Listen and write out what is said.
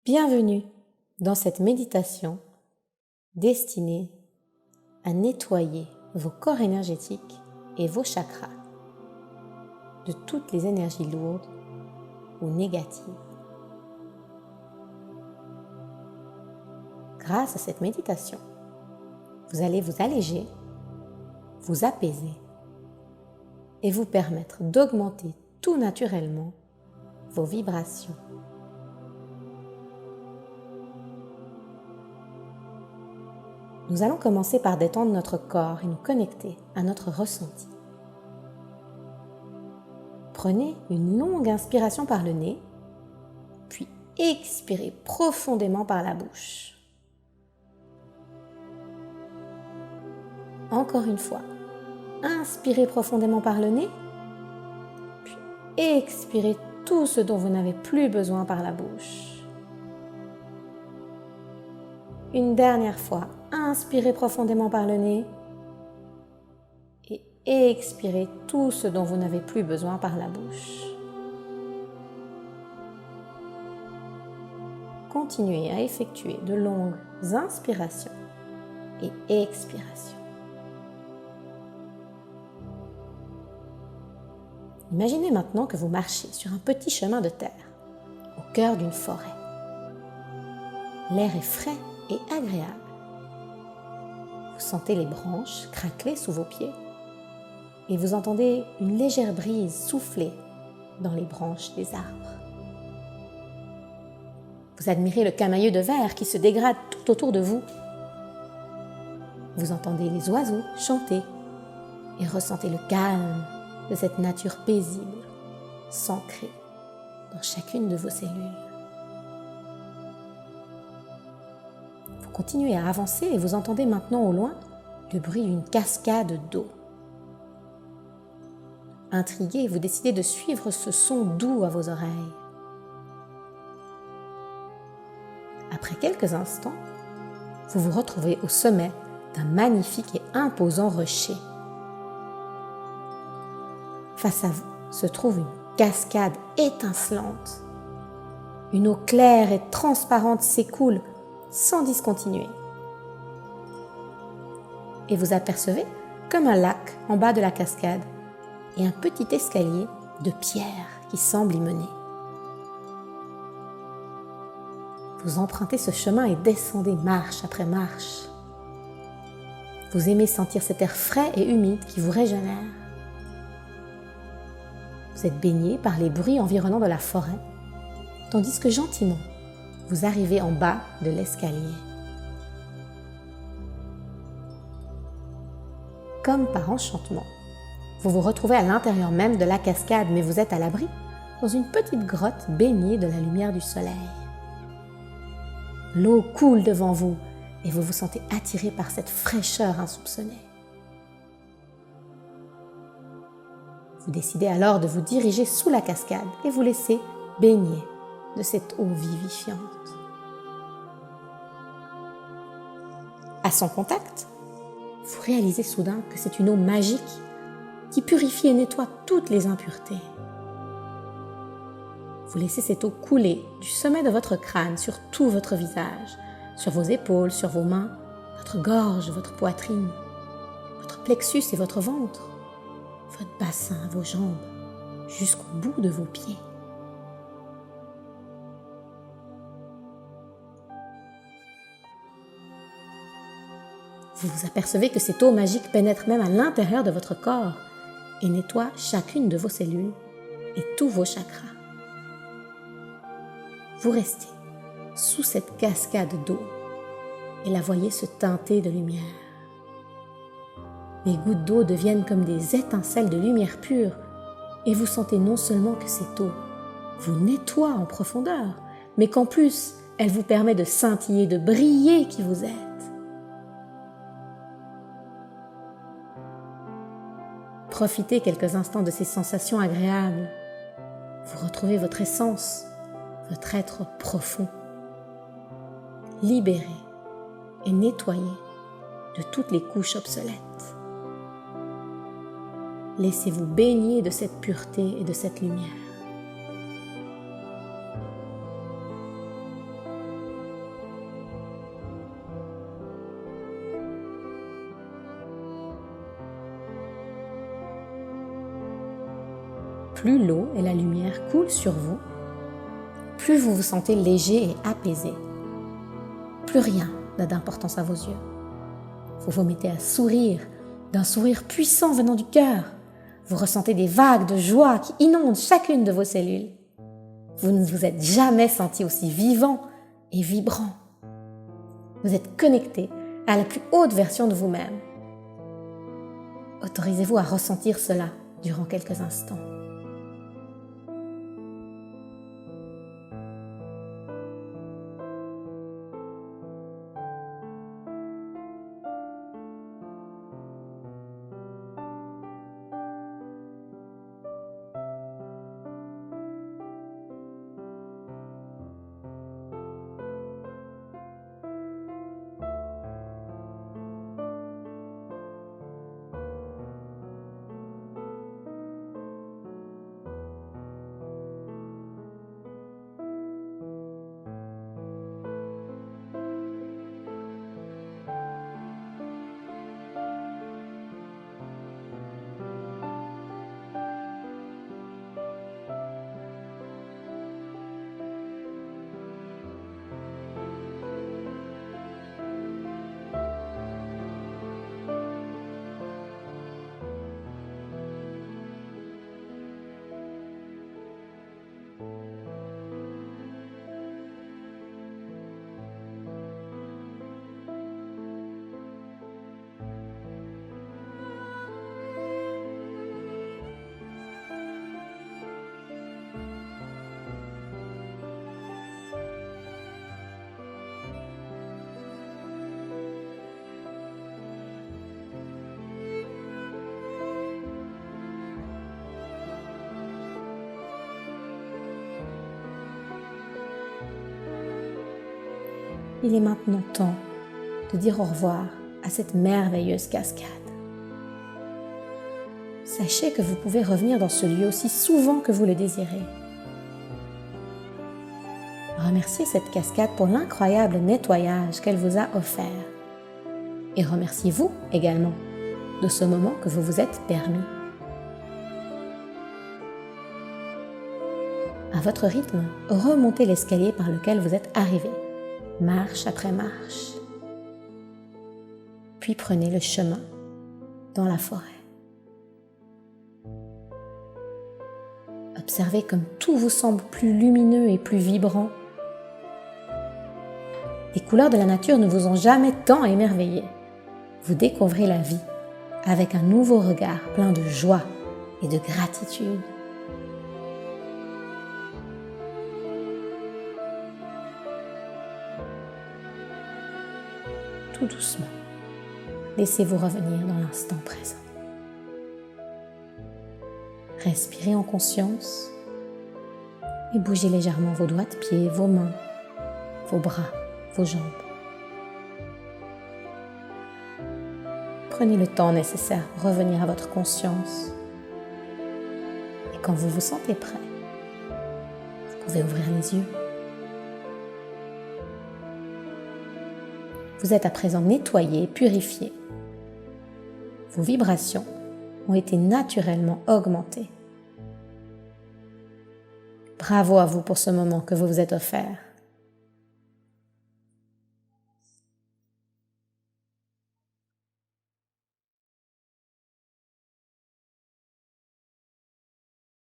Bienvenue dans cette méditation destinée à nettoyer vos corps énergétiques et vos chakras de toutes les énergies lourdes ou négatives. Grâce à cette méditation, vous allez vous alléger, vous apaiser et vous permettre d'augmenter tout naturellement vos vibrations. Nous allons commencer par détendre notre corps et nous connecter à notre ressenti. Prenez une longue inspiration par le nez, puis expirez profondément par la bouche. Encore une fois, inspirez profondément par le nez, puis expirez tout ce dont vous n'avez plus besoin par la bouche. Une dernière fois, inspirez profondément par le nez et expirez tout ce dont vous n'avez plus besoin par la bouche. Continuez à effectuer de longues inspirations et expirations. Imaginez maintenant que vous marchez sur un petit chemin de terre, au cœur d'une forêt. L'air est frais et agréable. Vous sentez les branches craqueler sous vos pieds et vous entendez une légère brise souffler dans les branches des arbres. Vous admirez le camailleux de verre qui se dégrade tout autour de vous. Vous entendez les oiseaux chanter et ressentez le calme de cette nature paisible, s'ancrer dans chacune de vos cellules. Vous continuez à avancer et vous entendez maintenant au loin le bruit d'une cascade d'eau. Intrigué, vous décidez de suivre ce son doux à vos oreilles. Après quelques instants, vous vous retrouvez au sommet d'un magnifique et imposant rocher. Face à vous se trouve une cascade étincelante. Une eau claire et transparente s'écoule sans discontinuer. Et vous apercevez comme un lac en bas de la cascade et un petit escalier de pierre qui semble y mener. Vous empruntez ce chemin et descendez marche après marche. Vous aimez sentir cet air frais et humide qui vous régénère. Vous êtes baigné par les bruits environnants de la forêt, tandis que gentiment, vous arrivez en bas de l'escalier. Comme par enchantement, vous vous retrouvez à l'intérieur même de la cascade, mais vous êtes à l'abri, dans une petite grotte baignée de la lumière du soleil. L'eau coule devant vous et vous vous sentez attiré par cette fraîcheur insoupçonnée. Vous décidez alors de vous diriger sous la cascade et vous laisser baigner de cette eau vivifiante. À son contact, vous réalisez soudain que c'est une eau magique qui purifie et nettoie toutes les impuretés. Vous laissez cette eau couler du sommet de votre crâne sur tout votre visage, sur vos épaules, sur vos mains, votre gorge, votre poitrine, votre plexus et votre ventre, votre bassin, vos jambes, jusqu'au bout de vos pieds. Vous vous apercevez que cette eau magique pénètre même à l'intérieur de votre corps et nettoie chacune de vos cellules et tous vos chakras. Vous restez sous cette cascade d'eau et la voyez se teinter de lumière. Les gouttes d'eau deviennent comme des étincelles de lumière pure et vous sentez non seulement que cette eau vous nettoie en profondeur, mais qu'en plus, elle vous permet de scintiller, de briller qui vous êtes. Profitez quelques instants de ces sensations agréables. Vous retrouvez votre essence, votre être profond, libéré et nettoyé de toutes les couches obsolètes. Laissez-vous baigner de cette pureté et de cette lumière. plus l'eau et la lumière coulent sur vous, plus vous vous sentez léger et apaisé. Plus rien n'a d'importance à vos yeux. Vous vous mettez à sourire, d'un sourire puissant venant du cœur. Vous ressentez des vagues de joie qui inondent chacune de vos cellules. Vous ne vous êtes jamais senti aussi vivant et vibrant. Vous êtes connecté à la plus haute version de vous-même. Autorisez-vous à ressentir cela durant quelques instants. Il est maintenant temps de dire au revoir à cette merveilleuse cascade. Sachez que vous pouvez revenir dans ce lieu aussi souvent que vous le désirez. Remerciez cette cascade pour l'incroyable nettoyage qu'elle vous a offert. Et remerciez-vous également de ce moment que vous vous êtes permis. À votre rythme, remontez l'escalier par lequel vous êtes arrivé, marche après marche. Puis prenez le chemin dans la forêt. Observez comme tout vous semble plus lumineux et plus vibrant. Les couleurs de la nature ne vous ont jamais tant émerveillé. Vous découvrez la vie avec un nouveau regard plein de joie et de gratitude. Tout doucement, laissez-vous revenir dans l'instant présent. Respirez en conscience et bougez légèrement vos doigts de pied, vos mains, vos bras, vos jambes. Prenez le temps nécessaire pour revenir à votre conscience. Et quand vous vous sentez prêt, vous pouvez ouvrir les yeux. Vous êtes à présent nettoyé, purifié. Vos vibrations ont été naturellement augmentées. Bravo à vous pour ce moment que vous vous êtes offert.